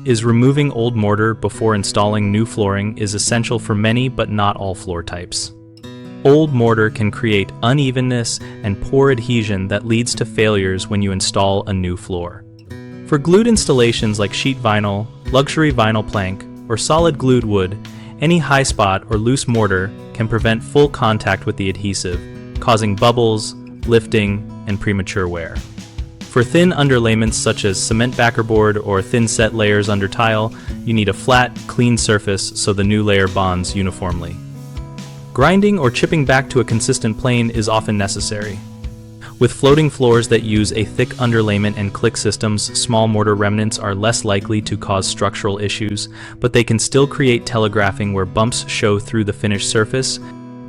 is removing old mortar before installing new flooring is essential for many but not all floor types. Old mortar can create unevenness and poor adhesion that leads to failures when you install a new floor. For glued installations like sheet vinyl, luxury vinyl plank, or solid glued wood, any high spot or loose mortar can prevent full contact with the adhesive, causing bubbles, lifting, and premature wear. For thin underlayments such as cement backer board or thin set layers under tile, you need a flat, clean surface so the new layer bonds uniformly. Grinding or chipping back to a consistent plane is often necessary. With floating floors that use a thick underlayment and click systems, small mortar remnants are less likely to cause structural issues, but they can still create telegraphing where bumps show through the finished surface,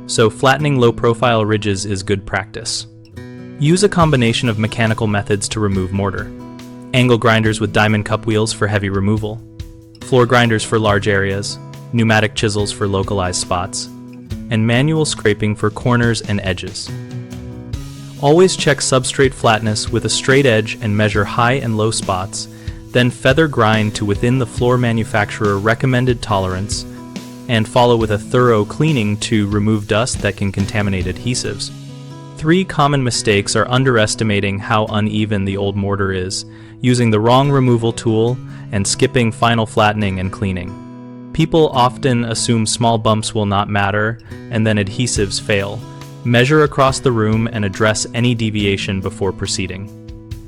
so flattening low-profile ridges is good practice. Use a combination of mechanical methods to remove mortar. Angle grinders with diamond cup wheels for heavy removal, floor grinders for large areas, pneumatic chisels for localized spots, and manual scraping for corners and edges. Always check substrate flatness with a straight edge and measure high and low spots, then feather grind to within the floor manufacturer recommended tolerance, and follow with a thorough cleaning to remove dust that can contaminate adhesives. 3 common mistakes are underestimating how uneven the old mortar is, using the wrong removal tool, and skipping final flattening and cleaning. People often assume small bumps will not matter, and then adhesives fail. Measure across the room and address any deviation before proceeding.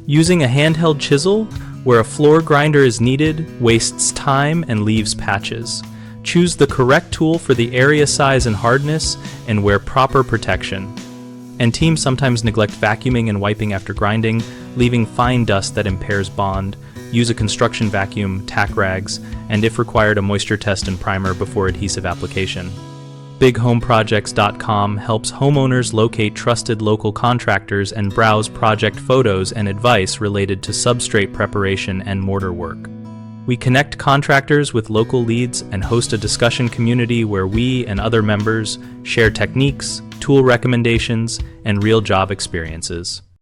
Using a handheld chisel where a floor grinder is needed wastes time and leaves patches. Choose the correct tool for the area size and hardness, and wear proper protection. And teams sometimes neglect vacuuming and wiping after grinding, leaving fine dust that impairs bond. Use a construction vacuum, tack rags, and if required a moisture test and primer before adhesive application. BigHomeProjects.com helps homeowners locate trusted local contractors and browse project photos and advice related to substrate preparation and mortar work. We connect contractors with local leads and host a discussion community where we and other members share techniques, tool recommendations, and real job experiences.